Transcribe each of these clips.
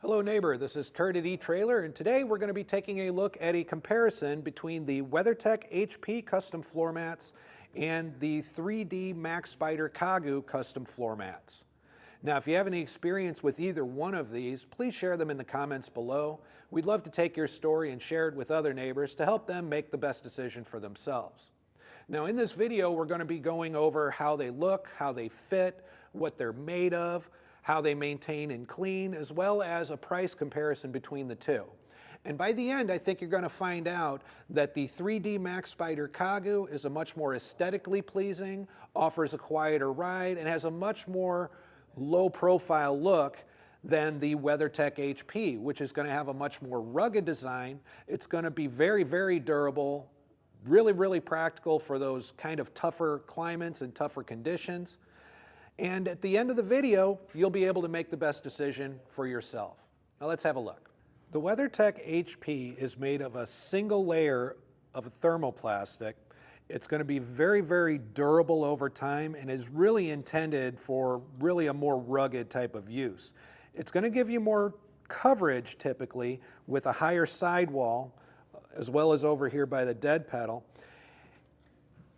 Hello neighbor, this is Curt at etrailer, and today we're going to be taking a look at a comparison between the WeatherTech HP custom floor mats and the 3D MAXpider Kagu custom floor mats. Now if you have any experience with either one of these, please share them in the comments below. We'd love to take your story and share it with other neighbors to help them make the best decision for themselves. Now in this video we're going to be going over how they look, how they fit, what they're made of, how they maintain and clean, as well as a price comparison between the two. And by the end, I think you're going to find out that the 3D MAXpider Kagu is a much more aesthetically pleasing, offers a quieter ride, and has a much more low-profile look than the WeatherTech HP, which is going to have a much more rugged design. It's going to be very, very durable, really, really practical for those kind of tougher climates and tougher conditions. And at the end of the video, you'll be able to make the best decision for yourself. Now let's have a look. The WeatherTech HP is made of a single layer of thermoplastic. It's going to be very, very durable over time and is really intended for really a more rugged type of use. It's going to give you more coverage typically with a higher sidewall, as well as over here by the dead pedal.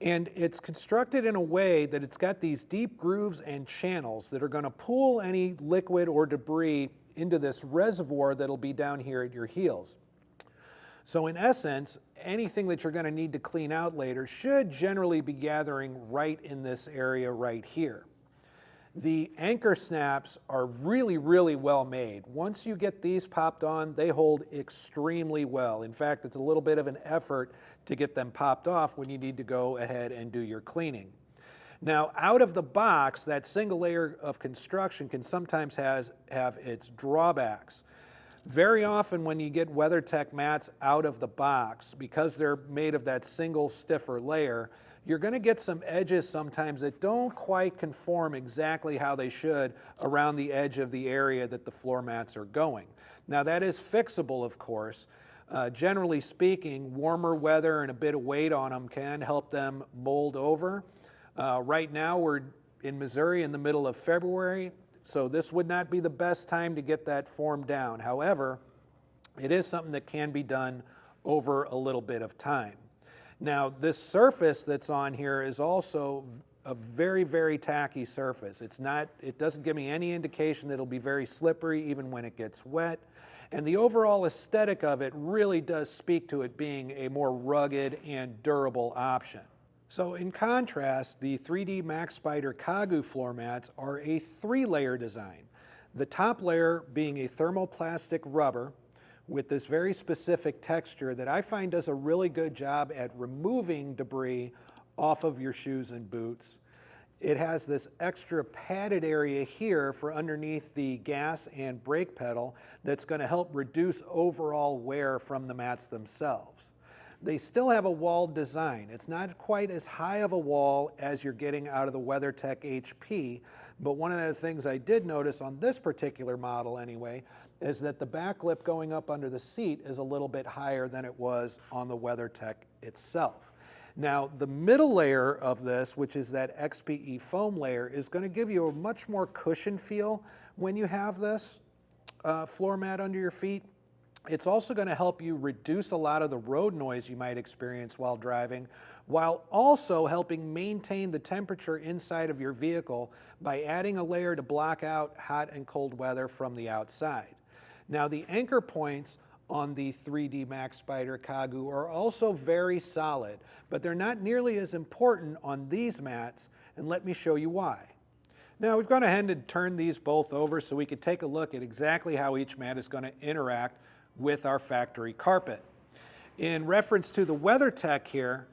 And it's constructed in a way that it's got these deep grooves and channels that are going to pull any liquid or debris into this reservoir that'll be down here at your heels. So in essence, anything that you're going to need to clean out later should generally be gathering right in this area right here. The anchor snaps are really, really well made. Once you get these popped on, they hold extremely well. In fact, it's a little bit of an effort to get them popped off when you need to go ahead and do your cleaning. Now, out of the box, that single layer of construction can sometimes have its drawbacks. Very often when you get WeatherTech mats out of the box, because they're made of that single stiffer layer, you're going to get some edges sometimes that don't quite conform exactly how they should around the edge of the area that the floor mats are going. Now that is fixable, of course. Generally speaking, warmer weather and a bit of weight on them can help them mold over. Right now we're in Missouri in the middle of February, so this would not be the best time to get that formed down. However, it is something that can be done over a little bit of time. Now, this surface that's on here is also a very, very tacky surface. It doesn't give me any indication that it'll be very slippery even when it gets wet. And the overall aesthetic of it really does speak to it being a more rugged and durable option. So in contrast, the 3D MAXpider Kagu floor mats are a three-layer design. The top layer being a thermoplastic rubber with this very specific texture that I find does a really good job at removing debris off of your shoes and boots. It has this extra padded area here for underneath the gas and brake pedal that's going to help reduce overall wear from the mats themselves. They still have a walled design. It's not quite as high of a wall as you're getting out of the WeatherTech HP, but one of the things I did notice on this particular model anyway is that the back lip going up under the seat is a little bit higher than it was on the WeatherTech itself. Now the middle layer of this, which is that XPE foam layer, is going to give you a much more cushion feel when you have this floor mat under your feet. It's also going to help you reduce a lot of the road noise you might experience while driving, while also helping maintain the temperature inside of your vehicle by adding a layer to block out hot and cold weather from the outside. Now the anchor points on the 3D MAXpider Kagu are also very solid, but they're not nearly as important on these mats, and let me show you why. Now we've gone ahead and turned these both over so we could take a look at exactly how each mat is going to interact with our factory carpet. In reference to the WeatherTech here,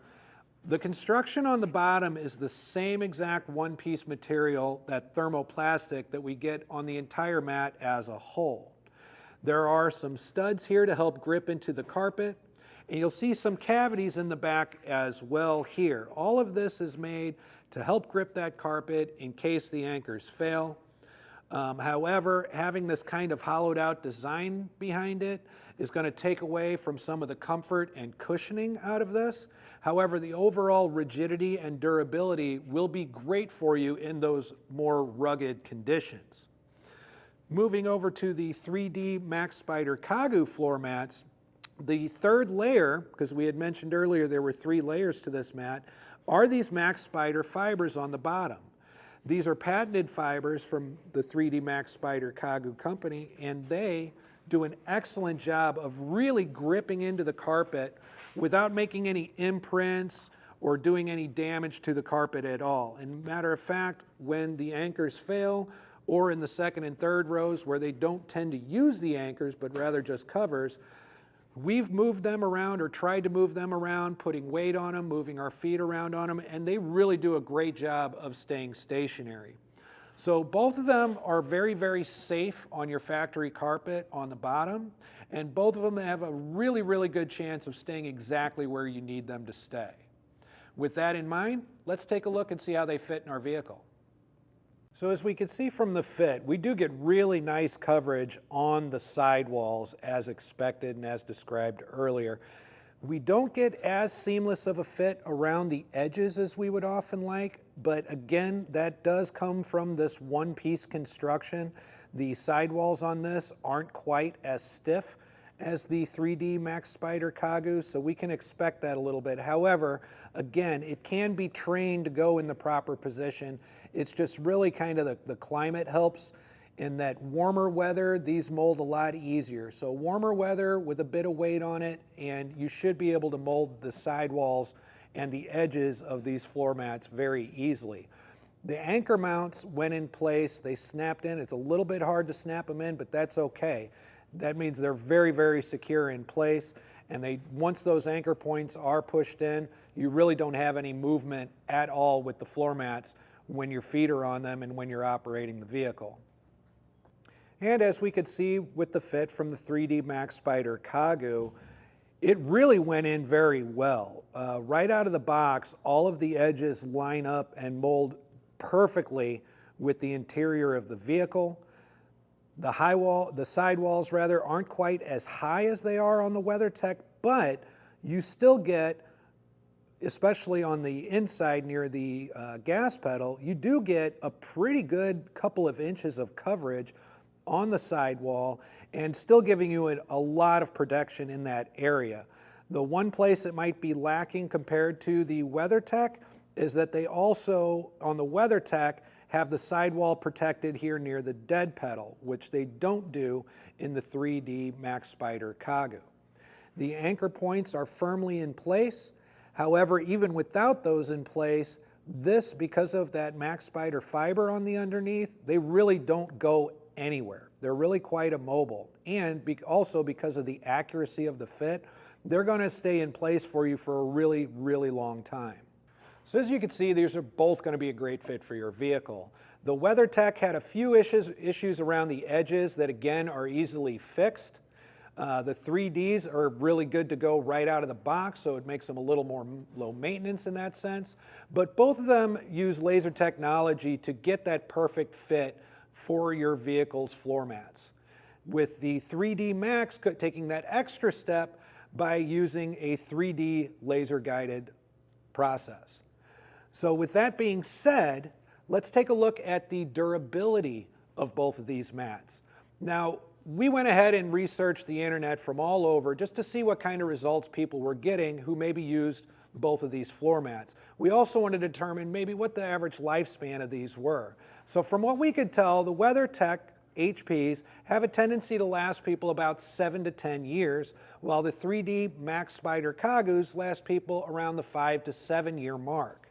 the construction on the bottom is the same exact one-piece material, that thermoplastic, that we get on the entire mat as a whole. There are some studs here to help grip into the carpet, and you'll see some cavities in the back as well here. All of this is made to help grip that carpet in case the anchors fail. However, having this kind of hollowed out design behind it is going to take away from some of the comfort and cushioning out of this. However, the overall rigidity and durability will be great for you in those more rugged conditions. Moving over to the 3D MAXpider Kagu floor mats, the third layer, because we had mentioned earlier there were 3 layers to this mat, are these MAXpider fibers on the bottom. These are patented fibers from the 3D MAXpider Kagu company, and they do an excellent job of really gripping into the carpet without making any imprints or doing any damage to the carpet at all. And matter of fact, when the anchors fail, or in the second and third rows where they don't tend to use the anchors but rather just covers, we've moved them around or tried to move them around, putting weight on them, moving our feet around on them, and they really do a great job of staying stationary. So both of them are very, very safe on your factory carpet on the bottom, and both of them have a really, really good chance of staying exactly where you need them to stay. With that in mind, let's take a look and see how they fit in our vehicle. So as we can see from the fit, we do get really nice coverage on the sidewalls as expected and as described earlier. We don't get as seamless of a fit around the edges as we would often like, but again, that does come from this one-piece construction. The sidewalls on this aren't quite as stiff as the 3D MAXpider Kagu, so we can expect that a little bit. However, again, it can be trained to go in the proper position. It's just really kind of the climate helps. In that warmer weather, these mold a lot easier. So warmer weather with a bit of weight on it, and you should be able to mold the sidewalls and the edges of these floor mats very easily. The anchor mounts went in place, they snapped in. It's a little bit hard to snap them in, but that's okay. That means they're very, very secure in place, and once those anchor points are pushed in, you really don't have any movement at all with the floor mats when your feet are on them and when you're operating the vehicle. And as we could see with the fit from the 3D MAXpider Kagu, it really went in very well. Right out of the box, all of the edges line up and mold perfectly with the interior of the vehicle. The sidewalls rather aren't quite as high as they are on the WeatherTech, but you still get, especially on the inside near the gas pedal, you do get a pretty good couple of inches of coverage on the sidewall and still giving you a lot of protection in that area. The one place it might be lacking compared to the WeatherTech is that they also, on the WeatherTech, have the sidewall protected here near the dead pedal, which they don't do in the 3D MAXpider Kagu. The anchor points are firmly in place. However, even without those in place, because of that MAXpider fiber on the underneath, they really don't go anywhere. They're really quite immobile. And also because of the accuracy of the fit, they're going to stay in place for you for a really, really long time. So as you can see, these are both going to be a great fit for your vehicle. The WeatherTech had a few issues around the edges that again are easily fixed. The 3Ds are really good to go right out of the box, so it makes them a little more low maintenance in that sense. But both of them use laser technology to get that perfect fit for your vehicle's floor mats. With the 3D Max taking that extra step by using a 3D laser guided process. So with that being said, let's take a look at the durability of both of these mats. Now, we went ahead and researched the internet from all over just to see what kind of results people were getting who maybe used both of these floor mats. We also wanted to determine maybe what the average lifespan of these were. So from what we could tell, the WeatherTech HPs have a tendency to last people about 7 to 10 years, while the 3D MAXpider Kagus last people around the 5 to 7 year mark.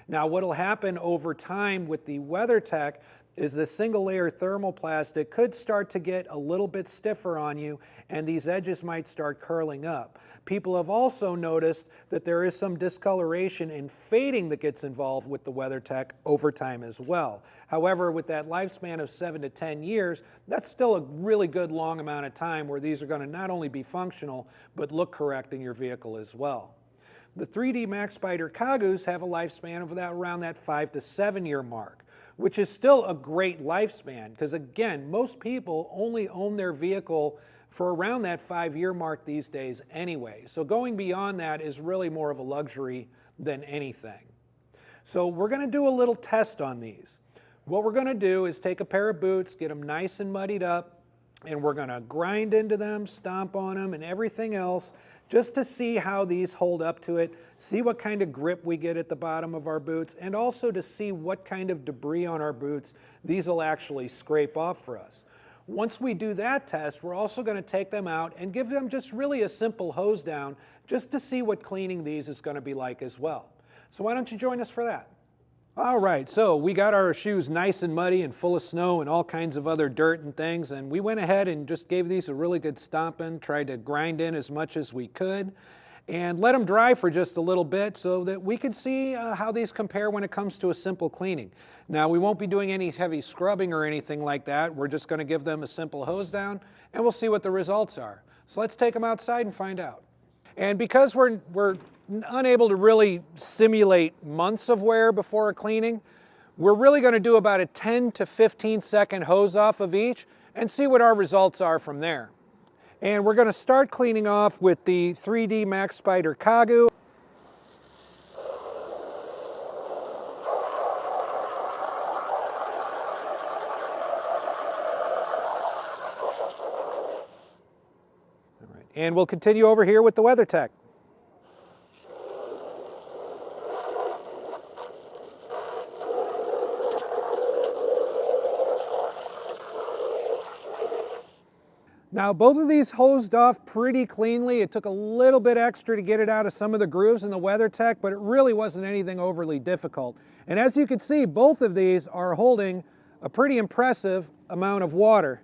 Now, what will happen over time with the WeatherTech is the single layer thermoplastic could start to get a little bit stiffer on you, and these edges might start curling up. People have also noticed that there is some discoloration and fading that gets involved with the WeatherTech over time as well. However, with that lifespan of 7 to 10 years, that's still a really good long amount of time where these are going to not only be functional, but look correct in your vehicle as well. The 3D MAXpider Kagus have a lifespan of around that 5 to 7 year mark, which is still a great lifespan because, again, most people only own their vehicle for around that 5 year mark these days anyway. So going beyond that is really more of a luxury than anything. So we're going to do a little test on these. What we're going to do is take a pair of boots, get them nice and muddied up, and we're going to grind into them, stomp on them, and everything else just to see how these hold up to it, see what kind of grip we get at the bottom of our boots, and also to see what kind of debris on our boots these will actually scrape off for us. Once we do that test, we're also going to take them out and give them just really a simple hose down just to see what cleaning these is going to be like as well. So why don't you join us for that? All right, so we got our shoes nice and muddy and full of snow and all kinds of other dirt and things, and we went ahead and just gave these a really good stomping, tried to grind in as much as we could, and let them dry for just a little bit so that we could see how these compare when it comes to a simple cleaning. Now, we won't be doing any heavy scrubbing or anything like that. We're just going to give them a simple hose down, and we'll see what the results are. So let's take them outside and find out. And because we're unable to really simulate months of wear before a cleaning, we're really going to do about a 10 to 15 second hose off of each and see what our results are from there. And we're going to start cleaning off with the 3D MAXpider Kagu. All right. And we'll continue over here with the WeatherTech. Now, both of these hosed off pretty cleanly. It took a little bit extra to get it out of some of the grooves in the WeatherTech, but it really wasn't anything overly difficult. And as you can see, both of these are holding a pretty impressive amount of water.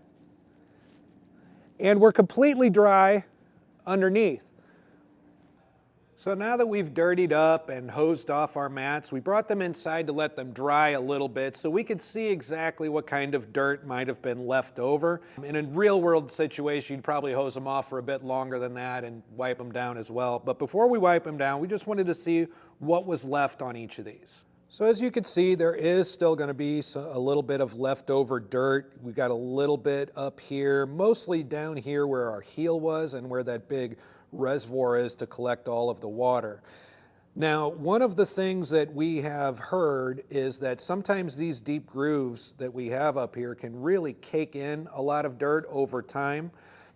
And we're completely dry underneath. So now that we've dirtied up and hosed off our mats, we brought them inside to let them dry a little bit so we could see exactly what kind of dirt might have been left over. In a real world situation, you'd probably hose them off for a bit longer than that and wipe them down as well. But before we wipe them down, we just wanted to see what was left on each of these. So as you can see, there is still going to be a little bit of leftover dirt. We've got a little bit up here, mostly down here where our heel was and where that big reservoir is to collect all of the water. Now, one of the things that we have heard is that sometimes these deep grooves that we have up here can really cake in a lot of dirt over time.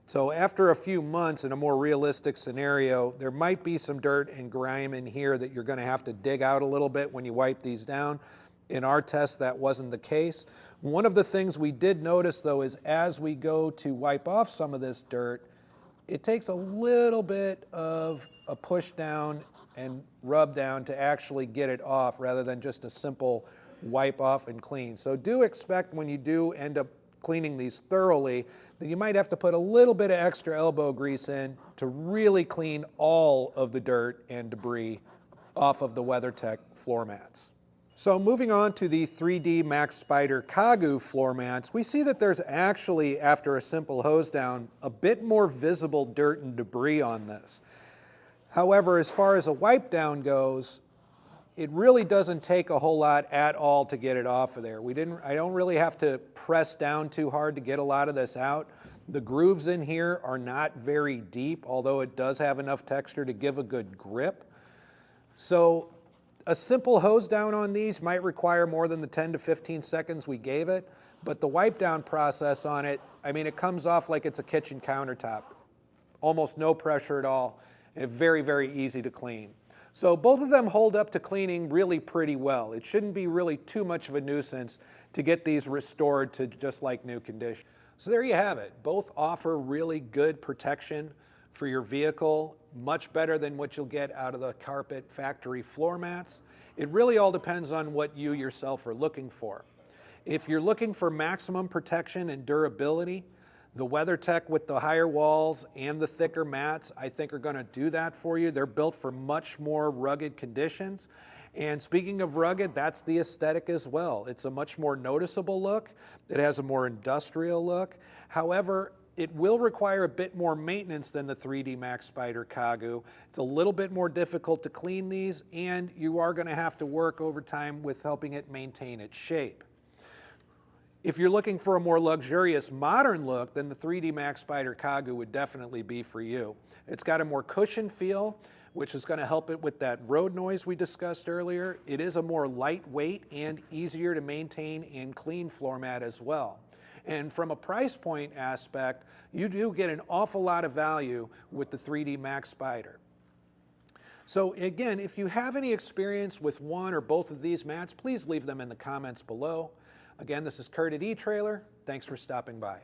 So after a few months in a more realistic scenario, there might be some dirt and grime in here that you're going to have to dig out a little bit when you wipe these down. In our test, that wasn't the case. One of the things we did notice, though, is as we go to wipe off some of this dirt, it takes a little bit of a push down and rub down to actually get it off rather than just a simple wipe off and clean. So do expect when you do end up cleaning these thoroughly that you might have to put a little bit of extra elbow grease in to really clean all of the dirt and debris off of the WeatherTech floor mats. So moving on to the 3D MAXpider Kagu floor mats, we see that there's actually, after a simple hose down, a bit more visible dirt and debris on this. However, as far as a wipe down goes, it really doesn't take a whole lot at all to get it off of there. I don't really have to press down too hard to get a lot of this out. The grooves in here are not very deep, although it does have enough texture to give a good grip. So a simple hose down on these might require more than the 10 to 15 seconds we gave it, but the wipe down process on it, I mean, it comes off like it's a kitchen countertop. Almost no pressure at all, and very, very easy to clean. So both of them hold up to cleaning really pretty well. It shouldn't be really too much of a nuisance to get these restored to just like new condition. So there you have it. Both offer really good protection for your vehicle, much better than what you'll get out of the carpet factory floor mats. It really all depends on what you yourself are looking for. If you're looking for maximum protection and durability, the WeatherTech with the higher walls and the thicker mats, I think are going to do that for you. They're built for much more rugged conditions. And speaking of rugged, that's the aesthetic as well. It's a much more noticeable look. It has a more industrial look. However, it will require a bit more maintenance than the 3D MAXpider Kagu. It's a little bit more difficult to clean these, and you are going to have to work over time with helping it maintain its shape. If you're looking for a more luxurious modern look, then the 3D MAXpider Kagu would definitely be for you. It's got a more cushioned feel which is going to help it with that road noise we discussed earlier. It is a more lightweight and easier to maintain and clean floor mat as well. And from a price point aspect, you do get an awful lot of value with the 3D MAXpider. So again, if you have any experience with one or both of these mats, please leave them in the comments below. Again, this is Curt at eTrailer. Thanks for stopping by.